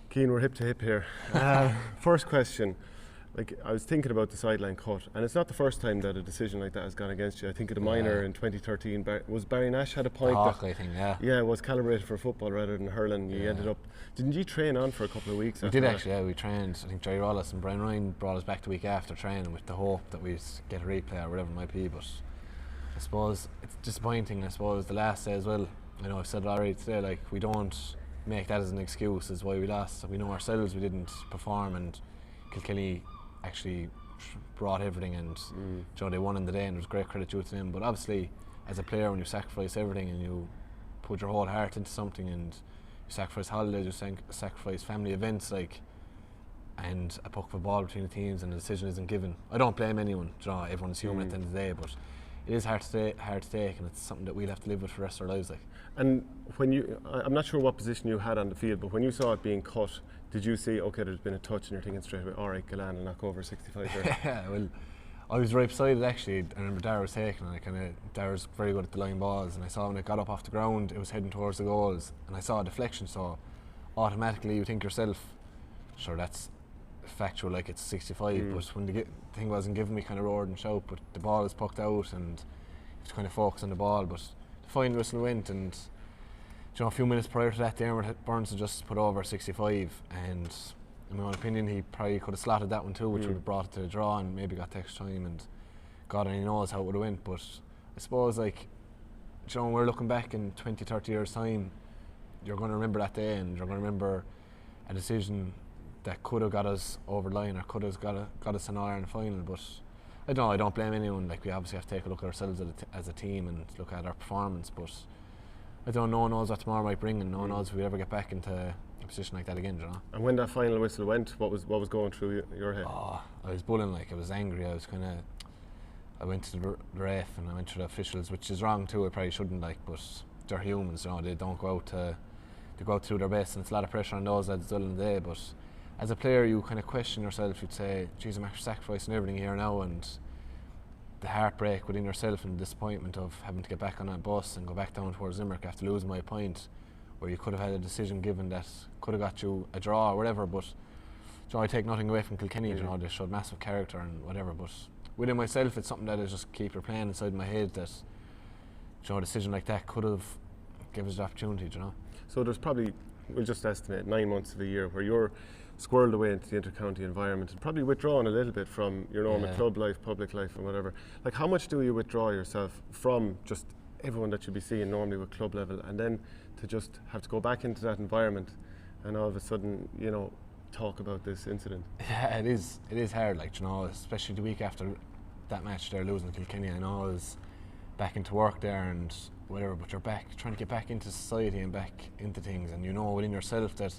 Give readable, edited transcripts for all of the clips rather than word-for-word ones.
Cian, we're hip to hip here. First question. Like, I was thinking about the sideline cut, and it's not the first time that a decision like that has gone against you. I think at the minor in 2013, was Barry Nash had a point I think, yeah, was calibrated for football rather than hurling. You ended up, didn't you train on for a couple of weeks? We did actually, yeah. We trained. I think Jerry Wallace and Brian Ryan brought us back the week after training with the hope that we'd get a replay or whatever it might be. But I suppose it's disappointing. I suppose the last day as well. I know I've said it already today. Like, we don't make that as an excuse as why we lost. We know ourselves we didn't perform, and Kilkenny actually brought everything, and you know, they won in the day, and it was great credit due to them. But obviously, as a player, when you sacrifice everything and you put your whole heart into something, and you sacrifice holidays, you sacrifice family events, like, and a puck of a ball between the teams, and the decision isn't given. I don't blame anyone. You know, everyone's human at the end of the day, but it is hard to take, and it's something that we'll have to live with for the rest of our lives. Like. And when I'm not sure what position you had on the field, but when you saw it being cut, did you see, okay, there's been a touch, and you're thinking straight away, all right, Galan will knock over 65 there? Yeah, well, I was right beside it actually. I remember Dara was taking it, and Dara's very good at the line balls, and I saw when it got up off the ground, it was heading towards the goals, and I saw a deflection, so automatically you think yourself, sure, that's factual, like it's 65, but when the thing wasn't given, me kind of roared and shouted, but the ball is pucked out, and you have to kind of focus on the ball. But the final whistle went, and you know, a few minutes prior to that, Dermot Burns had just put over 65, and in my own opinion, he probably could have slotted that one too, which would have brought it to a draw and maybe got to extra time, and God only knows how it would have went. But I suppose, like, you know, when we're looking back in 20, 30 years time, you're going to remember that day, and you're going to remember a decision that could have got us over the line, or could have got us an All-Ireland final. But I don't know, I don't blame anyone. Like, we obviously have to take a look at ourselves as a team and look at our performance, but I don't know, no one knows what tomorrow might bring, and no one knows if we ever get back into a position like that again, you know. And when that final whistle went, what was going through your head? Oh, I was bullying, like, I was angry. I went to the ref and I went to the officials, which is wrong too. I probably shouldn't, like, but they're humans, you know. They don't go out to do their best, and it's a lot of pressure on those lads during the day. But as a player, you kind of question yourself. You'd say, geez, I'm actually sacrificing everything here now, and the heartbreak within yourself and the disappointment of having to get back on that bus and go back down towards Limerick after losing my point, where you could have had a decision given that could have got you a draw or whatever. But you know, I take nothing away from Kilkenny. You know, they showed massive character and whatever, but within myself, it's something that I just keep replaying inside my head, that, you know, a decision like that could have given us the opportunity, you know. So there's probably, we'll just estimate, 9 months of the year where you're squirreled away into the inter-county environment and probably withdrawn a little bit from your normal club life, public life and whatever. Like, how much do you withdraw yourself from just everyone that you'd be seeing normally with club level, and then to just have to go back into that environment and all of a sudden, you know, talk about this incident? Yeah, it is hard, like, you know, especially the week after that match they're losing to Kilkenny. I know I was back into work there and whatever, but you're back trying to get back into society and back into things, and you know within yourself that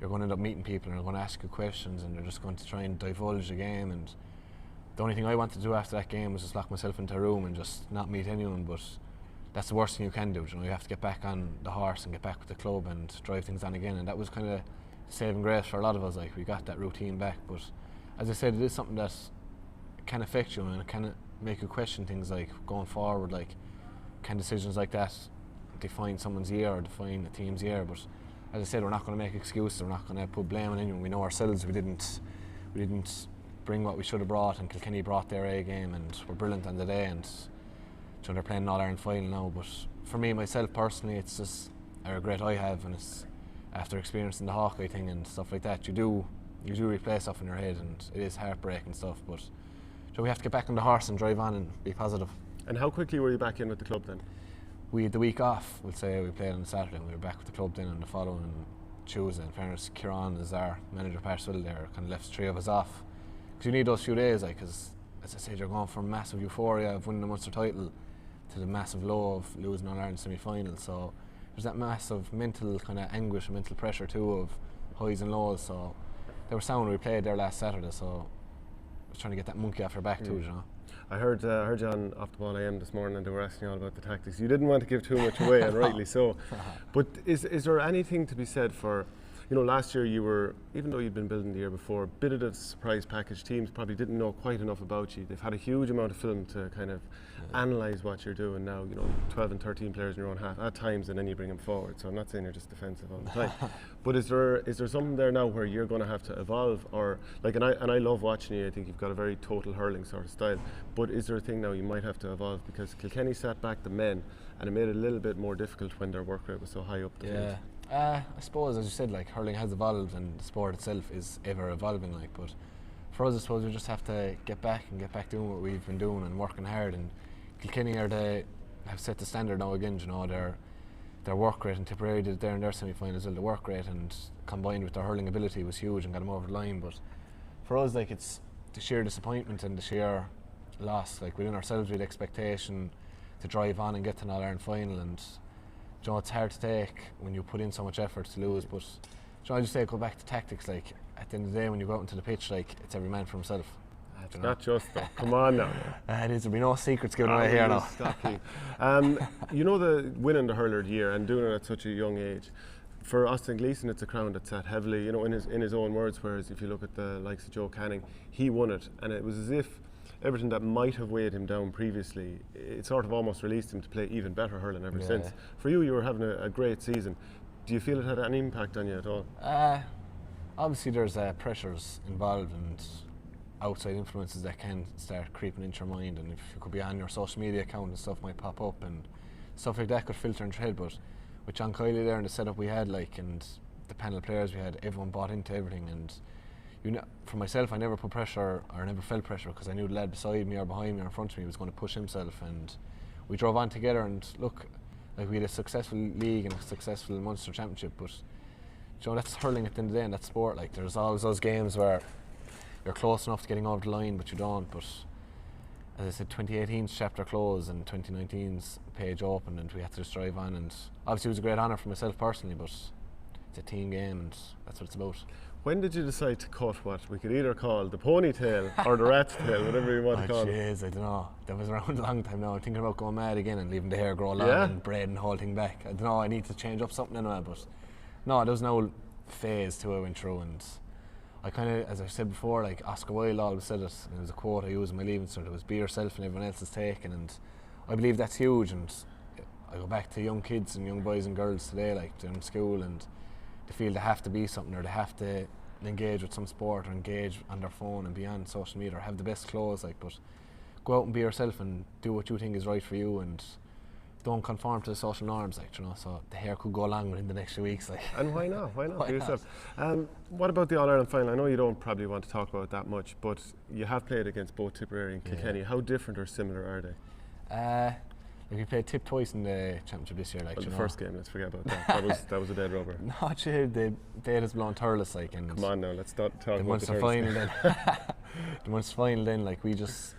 you're going to end up meeting people and they're going to ask you questions and they're just going to try and divulge the game. And the only thing I wanted to do after that game was just lock myself into a room and just not meet anyone. But that's the worst thing you can do, you know. You have to get back on the horse and get back with the club and drive things on again, and that was kind of saving grace for a lot of us. Like, we got that routine back, but as I said, it is something that can affect you and it can make you question things, like going forward, like, can decisions like that define someone's year or define a team's year? But as I said, we're not going to make excuses, we're not going to put blame on anyone. We know ourselves we didn't bring what we should have brought, and Kilkenny brought their A game and were brilliant on the day, and you know, they're playing an All-Ireland final now. But for me, myself personally, it's just a regret I have, and it's after experiencing the Hawkeye thing and stuff like that, you do replay stuff in your head, and it is heartbreak and stuff. But so we have to get back on the horse and drive on and be positive. And how quickly were you back in with the club then? We had the week off, we'll say. We played on the Saturday and we were back with the club then on the following Tuesday. In fairness, Kieran is our manager, Parsville there, kind of left 3 of us off. Because you need those few days, like, because as I said, you're going from massive euphoria of winning the Munster title to the massive low of losing an Ireland semi-final. So there's that massive mental kind of anguish and mental pressure too of highs and lows. So they were sound. We played there last Saturday, so I was trying to get that monkey off your back too, you know. I heard you on Off the Ball AM this morning, and they were asking you all about the tactics. You didn't want to give too much away, and rightly so. But is there anything to be said for you know, last year you were, even though you'd been building the year before, a bit of the surprise package. Teams probably didn't know quite enough about you. They've had a huge amount of film to kind of analyse what you're doing now. You know, 12 and 13 players in your own half at times, and then you bring them forward. So I'm not saying you're just defensive all the time. But is there something there now where you're going to have to evolve, or like? And I love watching you. I think you've got a very total hurling sort of style. But is there a thing now you might have to evolve, because Kilkenny sat back the men, and it made it a little bit more difficult when their work rate was so high up the field. I suppose, as you said, like, hurling has evolved and the sport itself is ever evolving, like, but for us I suppose we just have to get back doing what we've been doing and working hard. And Kilkenny have set the standard now again, you know. Their work rate, and Tipperary did there in their semi-final as well. The work rate and combined with their hurling ability was huge and got them over the line. But for us, like, it's the sheer disappointment and the sheer loss. Like, within ourselves we had expectation to drive on and get to an All-Ireland final, and you know, it's hard to take when you put in so much effort to lose. But you know, I just say, go back to tactics. Like, at the end of the day, when you go out into the pitch, like, it's every man for himself. It's not just though. Come on now. There'll be no secrets given away here now. You know, the winning the Hurler of the year and doing it at such a young age, for Austin Gleeson, it's a crown that's sat heavily, you know, in his own words. Whereas if you look at the likes of Joe Canning, he won it, and it was as if everything that might have weighed him down previously, it sort of almost released him to play even better hurling ever since. For you were having a great season. Do you feel it had any impact on you at all? Obviously there's pressures involved and outside influences that can start creeping into your mind, and if you could be on your social media account and stuff might pop up and stuff like that could filter into your head. But with John Kiley there and the setup we had, like, and the panel of players we had, everyone bought into everything. And you know, for myself, I never put pressure or never felt pressure, because I knew the lad beside me or behind me or in front of me was going to push himself, and we drove on together. And look, like, we had a successful league and a successful Munster Championship, but you know, that's hurling at the end of the day, and that's sport. Like, there's always those games where you're close enough to getting over the line but you don't. But as I said, 2018's chapter closed and 2019's page opened, and we had to just drive on. And obviously it was a great honour for myself personally, but it's a team game and that's what it's about. When did you decide to cut what we could either call the ponytail or the rat's tail, whatever you want to call it? Jeez, I don't know. That was around a long time now. I'm thinking about going mad again and leaving the hair grow long and braiding the whole thing back. I don't know, I need to change up something anyway. But no, there was no phase to it I went through, and I kind of, as I said before, like, Oscar Wilde always said it, and it was a quote I used in my leaving cert. It was, be yourself and everyone else is taken. And I believe that's huge. And I go back to young kids and young boys and girls today, like, they're in school and they feel they have to be something, or they have to engage with some sport, or engage on their phone and be on social media, or have the best clothes, like, but go out and be yourself and do what you think is right for you, and don't conform to the social norms, like, you know. So the hair could go along within the next few weeks, like. And why not? Why not? Be yourself. What about the All-Ireland final? I know you don't probably want to talk about it that much, but you have played against both Tipperary and Kilkenny. How different or similar are they? We played Tip twice in the championship this year, like, well, you the know. first game, let's forget about that. That was a dead rubber. No, they had us blown turles, like, and come on now, let's not talk the about Munster the final then. The Munster final then, like, we just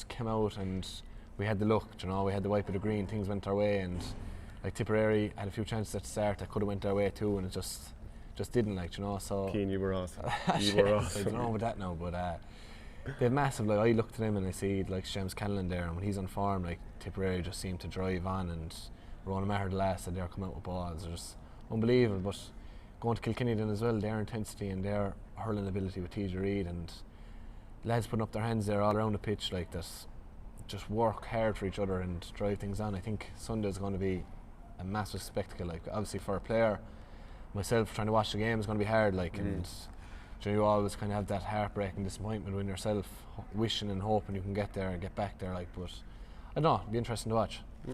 came out and we had the luck, you know. We had the wipe of the green, things went our way, and like, Tipperary had a few chances at the start that could have went their way too, and it just didn't, like, you know. So Cian, you were awesome. You were awesome. I don't know about that now, but they're massive. Like, I look to them and I see, like, James Cannon there, and when he's on form, like, Tipperary just seem to drive on, and Ronan Maher the last, and they're coming out with balls. They're just unbelievable. But going to Kilkenny then as well, their intensity and their hurling ability with TJ Reid, and lads putting up their hands there all around the pitch, like, that just work hard for each other and drive things on. I think Sunday's going to be a massive spectacle. Like, obviously for a player, myself, trying to watch the game is going to be hard, like, and you always kind of have that heartbreak and disappointment when yourself wishing and hoping you can get there and get back there, like, but I don't know, it'll be interesting to watch.